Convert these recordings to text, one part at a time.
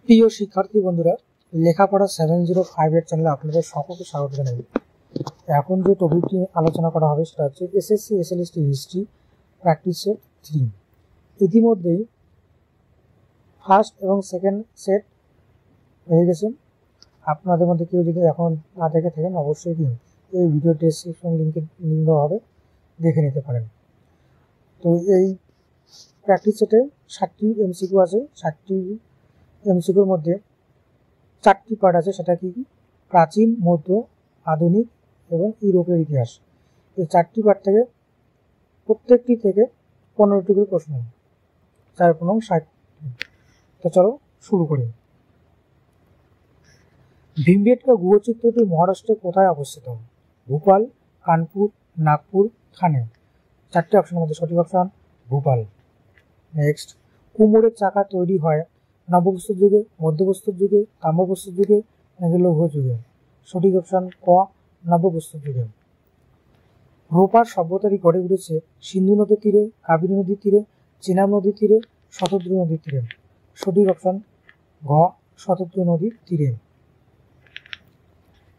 প্রিয় শিক্ষার্থী বন্ধুরা, লেখাপড়া 705 এর চ্যানেলে আপনাদের সকলকে স্বাগত জানাই। এখন যে টপিকটি আলোচনা করা হবে সেটা হচ্ছে SSC SLST history practice set 3। ইতিমধ্যেই ফার্স্ট এবং সেকেন্ড সেট হয়ে গেছে। আপনাদের মধ্যে কেউ যদি এখন না দেখে থাকেন অবশ্যই কিন্তু এই ভিডিও ডেসক্রিপশন লিঙ্ক দেওয়া হবে, দেখে নিতে পারেন। তো এই প্র্যাকটিস সেটে 60টি এমসিকিউ আছে। 60টি এমসিকিউর মধ্যে 4টি পার্ট আছে, সেটা কি প্রাচীন, মধ্য, আধুনিক এবং ইউরোপের ইতিহাস। এই 4টি পার্ট থেকে প্রত্যেকটি থেকে 15টি করে প্রশ্ন, 4×60। তো চলো শুরু করি। ভীমবেটকা গুহচিত্রটি মহারাষ্ট্রের কোথায় অবস্থিত? ভোপাল, কানপুর, নাগপুর, থানে। 4টি অপশনের মধ্যে সঠিক অপশন ভোপাল। নেক্সট, কুমোরের চাকা তৈরি হয় নবপ্রস্তর যুগে, মধ্যপ্রস্তর যুগে, তাম্রপ্রস্তর যুগে নাকি লৌহ যুগে? সঠিক অপশন ক, নবপ্রস্তর যুগে। রোপার সভ্যতাটি গড়ে উঠেছে সিন্ধু নদীর তীরে, কাবেরী নদীর তীরে, চেনাব নদীর তীরে, শতদ্রু নদীর তীরে। সঠিক অপশন ঘ, শতদ্রু নদীর তীরে।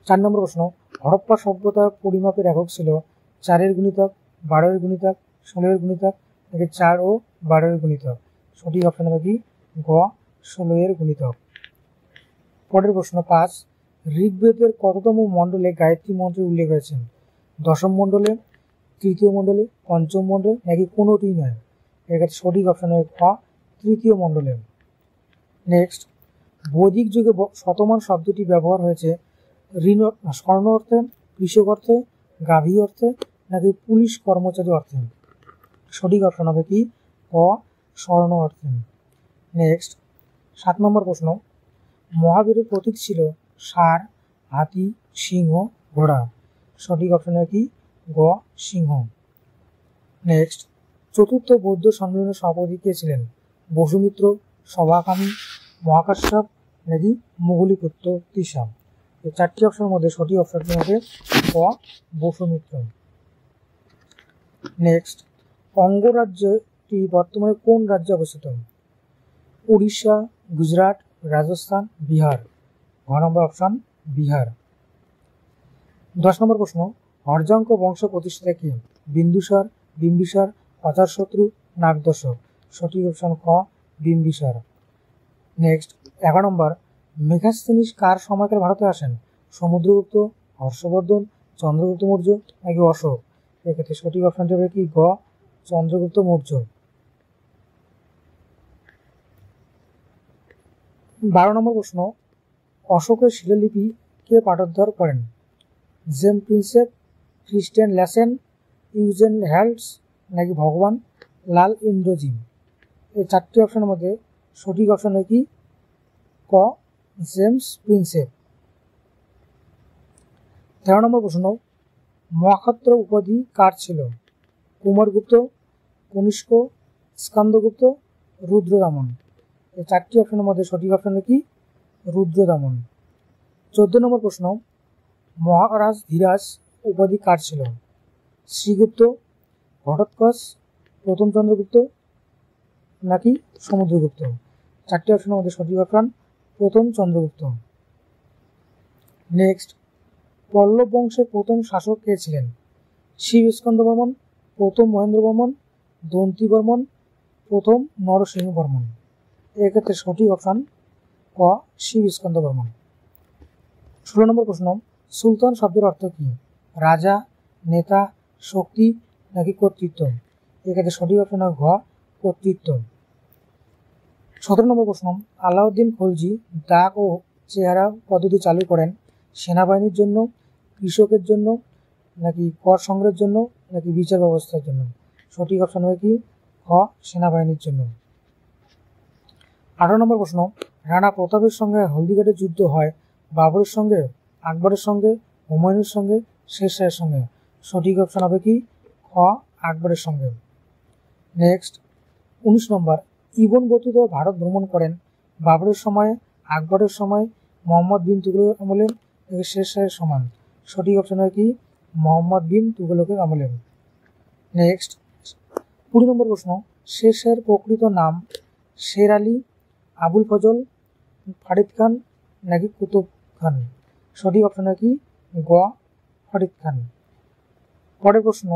4 নম্বর প্রশ্ন, হরপ্পা সভ্যতার পরিমাপের একক ছিল 4-এর গুণিতক, 12-এর গুণিতক, 16-এর গুণিতক নাকি 4 ও 12-এর গুণিতক? সঠিক অপশন হবে কি গ, 16-এর গুণিতক। পরের প্রশ্ন 5, ঋগ্বেদের কততম মণ্ডলে গায়ত্রী মন্ত্রের উল্লেখ হয়েছে? 10ম মণ্ডলে, 3য় মণ্ডলে, 5ম মণ্ডলে নাকি কোনোটি নয়? এর কাছে সঠিক অপশন হবে খ, 3য় মণ্ডলে। নেক্সট, বৈদিক যুগে শতমান শব্দটি ব্যবহার হয়েছে স্বর্ণ অর্থে, কৃষক অর্থে, গাভী অর্থে নাকি পুলিশ কর্মচারী অর্থে? সঠিক অপশন হবে কি ক, স্বর্ণ অর্থে। নেক্সট, 7 নম্বর প্রশ্ন, মহাবীরের প্রতীক ছিল ষাঁড়, হাতি, সিংহ, ঘোড়া। সঠিক অপশন হবে কি গ, সিংহ। নেক্সট, চতুর্থ বৌদ্ধ সম্মেলনের সভাপতি কে ছিলেন? বসুমিত্র, সভাকামী, মহাকাশ্যপ নাকি মোগলিপুত্র তিসা? এই 4টি অপশনের মধ্যে সঠিক অপশনটি হবে ক, বসুমিত্র। নেক্সট, অঙ্গরাজ্যটি বর্তমানে কোন রাজ্যে অবস্থিত? উড়িষ্যা, গুজরাট, রাজস্থান, বিহার। ঘ নম্বর অপশন বিহার। 10 নম্বর প্রশ্ন, হর্যাঙ্ক বংশ প্রতিষ্ঠাতা কে? বিন্দুসার, বিম্বিসার, অজাতশত্রু, নাগদর্শক। সঠিক অপশন খ, বিম্বিসার। নেক্সট, 11 নম্বর, মেগাস্থেনিস কার সময়কালে ভারতে আসেন? সমুদ্রগুপ্ত, হর্ষবর্ধন, চন্দ্রগুপ্ত মৌর্য নাকি অশোক? এক্ষেত্রে সঠিক অপশনটি হবে কি গ, চন্দ্রগুপ্ত মৌর্য। 12 নম্বর প্রশ্ন, অশোকের শিলালিপি কে পাঠোদ্ধার করেন? জেম প্রিন্সেপ, ক্রিস্টিয়ান ল্যাসেন, ইউজেন হ্যাল্টস নাকি ভগবান লাল ইন্দ্রজিম? এই 4টি অপশনের মধ্যে সঠিক অপশন হয় কি ক, জেমস প্রিন্সেপ। 13 নম্বর প্রশ্ন, মহাক্ষত্র উপাধি কার ছিল? কুমারগুপ্ত, কনিষ্ক, স্কন্দগুপ্ত, রুদ্রদামন। এই 4টি অপশনের মধ্যে সঠিক অপশন হয় কি রুদ্রদামন। 14 নম্বর প্রশ্ন, মহারাজ ধীরাজ উপাধি কার ছিল? শ্রীগুপ্ত, ঘটোৎকচ, প্রথম চন্দ্রগুপ্ত নাকি সমুদ্রগুপ্ত? 4টি অপশনের মধ্যে সঠিক অপশন প্রথম চন্দ্রগুপ্ত। নেক্সট, পল্লব বংশের প্রথম শাসক কে ছিলেন? শিব স্কন্দ বর্মন, প্রথম মহেন্দ্র বর্মন, দন্তি বর্মন, প্রথম নরসিংহ বর্মন। এক্ষেত্রে সঠিক অপশন ক, শিব স্কন্দ বর্মন। 16 নম্বর প্রশ্ন, সুলতান শব্দের অর্থ কি? রাজা, নেতা, শক্তি নাকি কর্তৃত্ব? এক্ষেত্রে সঠিক অপশন ঘ, কর্তৃত্ব। 17 নম্বর প্রশ্ন, আলাউদ্দিন খলজি ডাক ও চেহারা পদ্ধতি চালু করেন সেনাবাহিনীর জন্য, কৃষকের জন্য নাকি কর সংগ্রহের জন্য নাকি বিচার ব্যবস্থার জন্য? সঠিক অপশন হবে কি খ, সেনাবাহিনীর জন্য। 18 নম্বর প্রশ্ন, রানা প্রতাপের সঙ্গে হলদিঘাটের যুদ্ধ হয় বাবরের সঙ্গে, আকবরের সঙ্গে, হুমায়ুনের সঙ্গে, শেরশাহের সঙ্গে? সঠিক অপশন হবে কি খ, আকবরের সঙ্গে। নেক্সট, 19 নম্বর, ইবন বতুতা ভারত ভ্রমণ করেন বাবরের সময়, আকবরের সময়, মোহাম্মদ বিন তুগলকের আমলে নাকি শেরশাহের সমান? সঠিক অপশন হয় কি মোহাম্মদ বিন তুগলকের আমলে। নেক্সট, 20 নম্বর প্রশ্ন, শেরশাহের প্রকৃত নাম শের আলী, আবুল ফজল, ফারিদ খান নাকি কুতুব খান? সঠিক অপশন কি গ ফারিদ খান। পরের প্রশ্ন,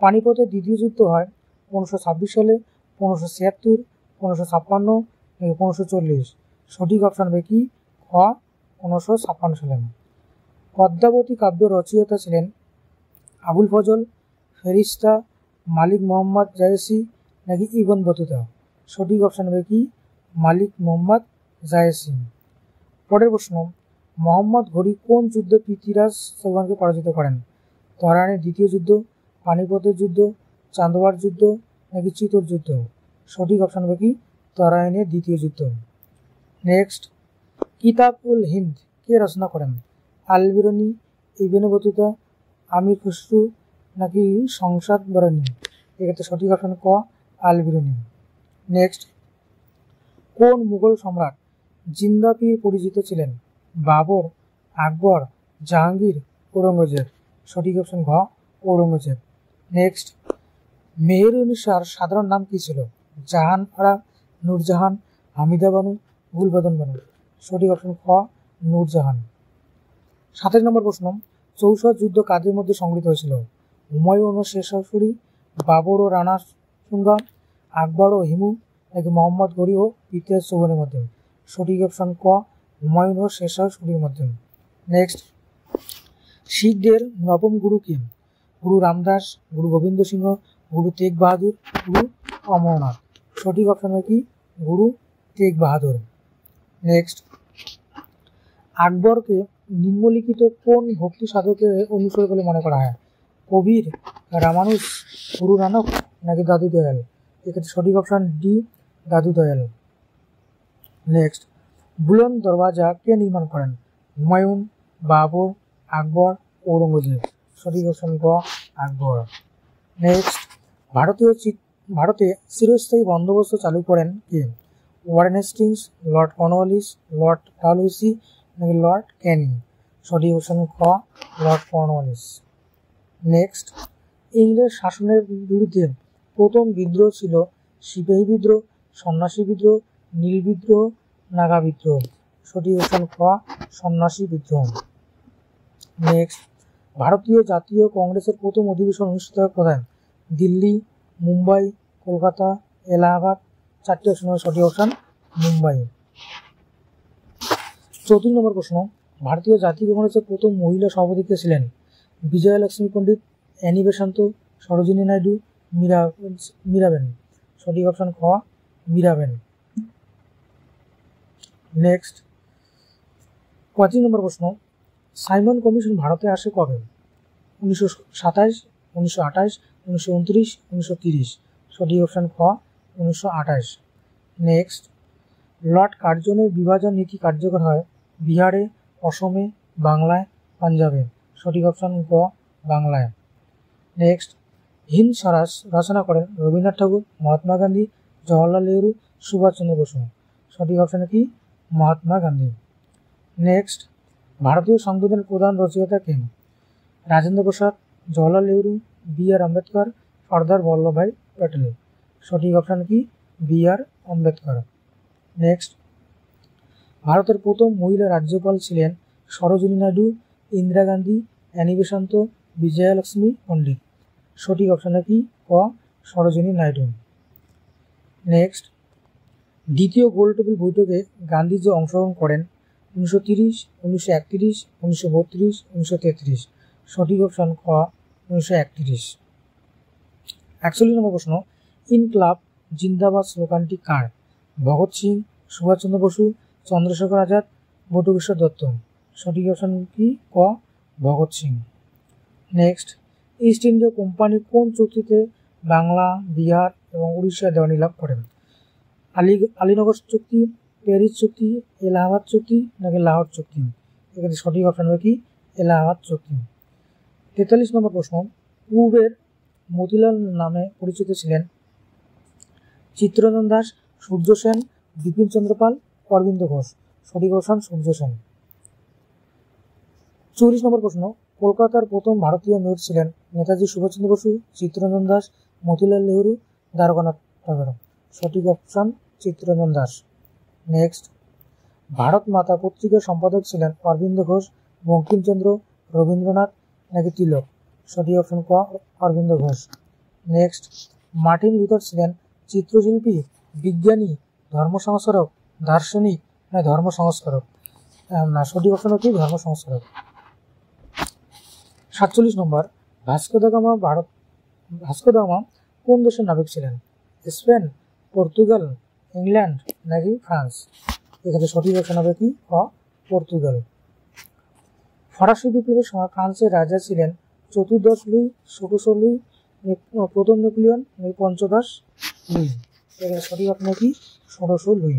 পানিপথের দ্বিতীয় যুদ্ধ হয় 1526 সালে, 1576, 1556 নাকি 1540? সঠিক অপশন হবে কি খ 1556 সালে। পদ্মাবতী কাব্য রচয়িতা ছিলেন আবুল ফজল, ফেরিস্তা, মালিক মোহাম্মদ জায়েসি নাকি ইবন বতুতা? সঠিক অপশন হবে কি মালিক মোহাম্মদ জায়েসি। পরের প্রশ্ন, মোহাম্মদ ঘুরি কোন যুদ্ধে পৃথ্বীরাজ চৌহানকে পরাজিত করেন? তহরানের দ্বিতীয় যুদ্ধ, পানিপথের যুদ্ধ, চান্দোয়ার যুদ্ধ নাকি চিতোর যুদ্ধ? সঠিক অপশন হবে কি তহরানের দ্বিতীয় যুদ্ধ। নেক্সট, কিতাব উল হিন্দ কে রচনা করেন? আল বিরুনি, ইবন বতুতা, আমির খুসরু নাকি সংসদ বরণী? এক্ষেত্রে সঠিক অপশন ক আল বিরুনি। নেক্সট, কোন মুঘল সম্রাট জিন্দা পীর পরিচিত ছিলেন? বাবর, আকবর, জাহাঙ্গীর, ঔরঙ্গজেব? সঠিক অপশন ঘ ঔরঙ্গজেব। নেক্সট, মেহেরুন্নিসার সাধারণ নাম কি ছিল? জাহান আরা, নূরজাহান, হামিদা বানু, গুলবদন বানু? সঠিক অপশন খ নূরজাহান। 27 নম্বর প্রশ্ন, চৌষট যুদ্ধ কাদের মধ্যে সংঘটিত হয়েছিল? হুমায়ুন ও শেরশাহ, বাবর ও রানা সুঙ্গা, আকবর ও হিমু নাকি মোহাম্মদ ঘুরি ও পৃথ্বীরাজ চৌহানের মধ্যে? সঠিক অপশন ক হুমায়ুন ও শেরশাহর মধ্যে। নেক্সট, শিখদের নবম গুরু কে? গুরু রামদাস, গুরু গোবিন্দ সিংহ, গুরু তেগ বাহাদুর, গুরু অমরনাথ? সঠিক অপশন হয় কি গুরু তেগ বাহাদুর। নেক্সট, আকবরকে নিম্নলিখিত কোন ভক্তি সাধকে অনুসরণ বলে মনে করা হয়? কবির, রামানুজ, গুরু নানক নাকি দাদু দয়াল? এক্ষেত্রে সঠিক অপশন ডি দাদু দয়াল। নেক্সট, বুলন্দ দরওয়াজা কে নির্মাণ করেন? হুমায়ুন, বাবর, আকবর, ঔরঙ্গজেব? সঠিক অপশন গ আকবর। নেক্সট, ভারতে চিরস্থায়ী বন্দোবস্ত চালু করেন কে? Warren Hastings, Lord Cornwallis, Lord Dalhousie নাকি লর্ড ক্যানিং? সঠিক অপশন খ লর্ড কর্নওয়ালিস। নেক্সট, ইংরেজ শাসনের বিরুদ্ধে প্রথম বিদ্রোহ ছিল সিপাহী বিদ্রোহ, সন্ন্যাসী বিদ্রোহ, নীল বিদ্রোহ, নাগা বিদ্রোহ? সঠিক অপশন খ সন্ন্যাসী বিদ্রোহ। নেক্সট, ভারতীয় জাতীয় কংগ্রেসের প্রথম অধিবেশন অনুষ্ঠিত হয় কোথায়? দিল্লি, মুম্বাই, কলকাতা, এলাহাবাদ? 4টি অপশন, সঠিক অপশন মুম্বাই। 34 নম্বর প্রশ্ন, ভারতীয় জাতীয় কংগ্রেসের প্রথম মহিলা সভাপতি কে ছিলেন? বিজয়া লক্ষ্মী পণ্ডিত, অ্যানি বেসান্ত, সরোজিনী নাইডু, মীরাবেন? সঠিক অপশন খ মীরাবেন। নেক্সট, 35 নম্বর প্রশ্ন, সাইমন কমিশন ভারতে আসে কবে? 1927, 1928, 1929, 1930? সঠিক অপশন খ 1928। নেক্সট, লর্ড কার্জনের বিভাজন নীতি কার্যকর হয় বিহারে, অসমে, বাংলায়, পাঞ্জাবে? সঠিক অপশন গ বাংলায়। নেক্সট, হিন্দ স্বরাজ রচনা করেন রবীন্দ্রনাথ ঠাকুর, মহাত্মা গান্ধী, জওহরলাল নেহরু, সুভাষচন্দ্র বসু? সঠিক অপশন কি মহাত্মা গান্ধী। নেক্সট, ভারতীয় সংবিধানের প্রধান রচয়িতা কে? রাজেন্দ্র প্রসাদ, জওহরলাল নেহরু, বি.আর. আম্বেদকর, সর্দার বল্লভভাই প্যাটেল? সঠিক অপশন কি বি.আর. আম্বেদকর। নেক্সট, ভারতের প্রথম মহিলা রাজ্যপাল ছিলেন সরোজিনী নাইডু, ইন্দিরা গান্ধী, অ্যানি বেসান্ত, বিজয়া লক্ষ্মী পণ্ডিত? সঠিক অপশন কি ক সরোজিনী নাইডু। নেক্সট, দ্বিতীয় গোলটেবিল বৈঠকে গান্ধীজি অংশগ্রহণ করেন 1930, 1931, 1932, 1933? সঠিক অপশন খ 1931। 41 নম্বর প্রশ্ন, ইনকলাব জিন্দাবাদ স্লোগানটি কার? ভগৎ সিং, সুভাষচন্দ্র বসু, চন্দ্রশেখর আজাদ, বটুকেশ্বর দত্ত? সঠিক অপশন কি ক Bhagat Singh. Next, east India company কোন চুক্তিতে বাংলা, বিহার এবং উড়িষ্যায় দেওয়ানি লাভ করেন? আলীনগর চুক্তি, প্যারিস চুক্তি, এলাহাবাদ চুক্তি নাকি লাহোর চুক্তি? এক্ষেত্রে সঠিক অপশন হবে কি এলাহাবাদ চুক্তি। 43 নম্বর প্রশ্ন, পূর্বের মতিলাল নামে পরিচিত ছিলেন চিত্তরঞ্জন দাস, সূর্য সেন, বিপিন চন্দ্র পাল, অরবিন্দ ঘোষ? সঠিক অপশন সূর্য সেন। 44 নম্বর প্রশ্ন, কলকাতার প্রথম ভারতীয় মেয়র ছিলেন নেতাজি সুভাষচন্দ্র বসু, চিত্তরঞ্জন দাস, মতিলাল নেহরু, দ্বারকানাথ ঠাকুর? সঠিক অপশন চিত্তরঞ্জন দাস। নেক্সট, ভারত মাতা পত্রিকার সম্পাদক ছিলেন অরবিন্দ ঘোষ, বঙ্কিমচন্দ্র, রবীন্দ্রনাথ নাকি তিলক? সঠিক অপশন ক Aurobindo Ghosh. Next, Martin Luther ছিলেন চিত্রশিল্পী, বিজ্ঞানী, ধর্ম সংস্কারক, দার্শনিক না ধর্ম সংস্কারক? না, সঠিক অপশন কি ধর্ম সংস্কারক। 47 নম্বর, ভাস্কো দা গামা কোন দেশের নাবিক ছিলেন? স্পেন, পর্তুগাল, ইংল্যান্ড নাকি ফ্রান্স? এখানে সঠিক অপশন হবে কি পর্তুগাল। ফরাসি বিপ্লবের সময় ফ্রান্সের রাজা ছিলেন চতুর্দশ লুই, ষোড়শ লুই, প্রথম নেপোলিয়ন নাকি পঞ্চদশ লুই? এখানে সঠিক অপশন কি ষোড়শ লুই।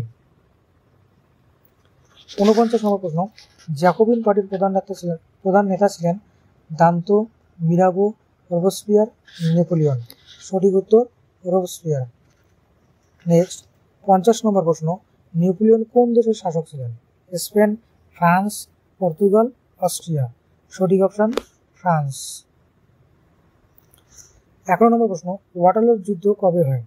49 নম্বর প্রশ্ন, জ্যাকোবিন পার্টির প্রধান নেতা ছিলেন দান্তো, মিরাবো, রোবস্পিয়ার, নেপোলিয়ন? সঠিক উত্তর রোবস্পিয়ার। নেক্সট, 50 নম্বর প্রশ্ন, নেপোলিয়ন কোন দেশের শাসক ছিলেন? Spain, France, Portugal, Austria? সঠিক অপশন ফ্রান্স। 11 নম্বর প্রশ্ন, ওয়াটারলুর যুদ্ধ কবে হয়?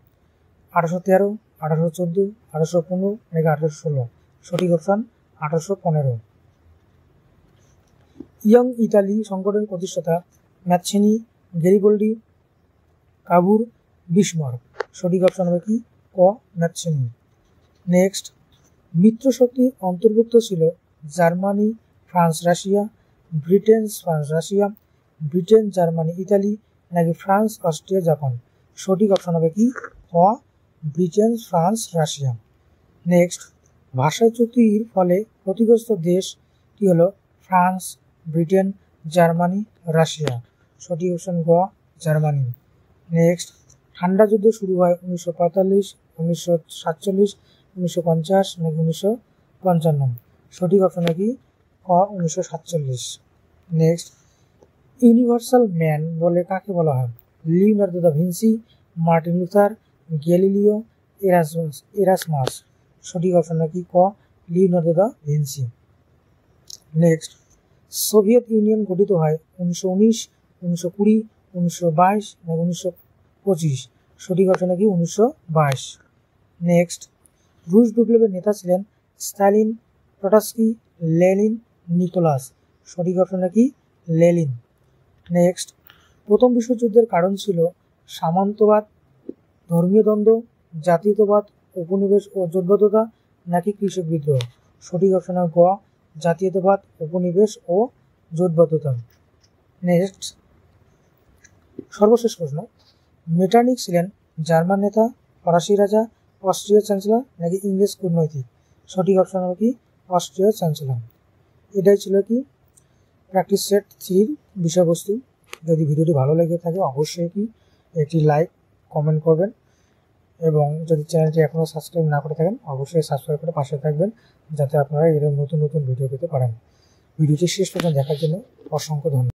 1813, 1814, 1815 নাকি 1816? সঠিক অপশন 1815। ইয়ং ইতালি সংগঠনের প্রতিষ্ঠাতা ম্যাথিনি, গ্যারিবল্ডি, কাবুর, বিসমার্ক? সঠিক অপশন হবে কি ম্যাথিনি। নেক্সট, মিত্র শক্তি অন্তর্ভুক্ত ছিল Germany, France, Russia, Britain, France, Russia, Britain, Germany, Italy নাকি ফ্রান্স, অস্ট্রিয়া, জাপান? সঠিক অপশন হবে কি ব্রিটেন, ফ্রান্স, রাশিয়া। নেক্সট, ভাষা চুক্তির ফলে ক্ষতিগ্রস্ত দেশটি হলো ফ্রান্স, ব্রিটেন, জার্মানি, রাশিয়া? সঠিক অপশন জার্মানি। নেক্সট, ঠান্ডা যুদ্ধ শুরু হয় 1945, 1947, 1950 নাকি 1955? সঠিক অপশন কি 1947। নেক্সট, ইউনিভার্সাল ম্যান বলে কাকে বলা হয়? Leonardo da Vinci, Martin Luther, Galileo, Erasmus? সঠিক অপশন কি Leonardo da Vinci. Next, Soviet union গঠিত হয় 1919, 1920, 1922 নাকি 1925? সঠিক অপশন কি 1922। নেক্সট, রুশ বিপ্লবের নেতা ছিলেন স্টালিন, ট্রটস্কি, লেনিন, নিকোলাস? সঠিক অপশন কি লেনিন। নেক্সট, প্রথম বিশ্বযুদ্ধের কারণ ছিল সামন্তবাদ, ধর্মীয় দ্বন্দ্ব, জাতীয়তাবাদ, উপনিবেশ ও জোটবদ্ধতা নাকি কৃষক বিদ্রোহ? সঠিক অপশন জাতীয়তাবাদ, উপনিবেশ ও জোটবদ্ধতা। নেক্সট, সর্বশেষ প্রশ্ন, মেটারনিখ ছিলেন জার্মান নেতা, ফরাসি রাজা, অস্ট্রিয়ার চ্যান্সেলর নাকি ইংরেজ কূটনৈতিক? সঠিক অপশন হবে কি অস্ট্রিয়ার চ্যান্সেলর। এটাই ছিল কি প্র্যাকটিস সেট 3 বিষয়বস্তু। যদি ভিডিওটি ভালো লেগে থাকে অবশ্যই কি একটি লাইক কমেন্ট করবেন, এবং যদি চ্যানেলটি এখনও সাবস্ক্রাইব না করে থাকেন অবশ্যই সাবস্ক্রাইব করে পাশে থাকবেন, যাতে আপনারা এরকম নতুন নতুন ভিডিও পেতে পারেন। ভিডিওটি শেষ পর্যন্ত দেখার জন্য অসংখ্য ধন্যবাদ।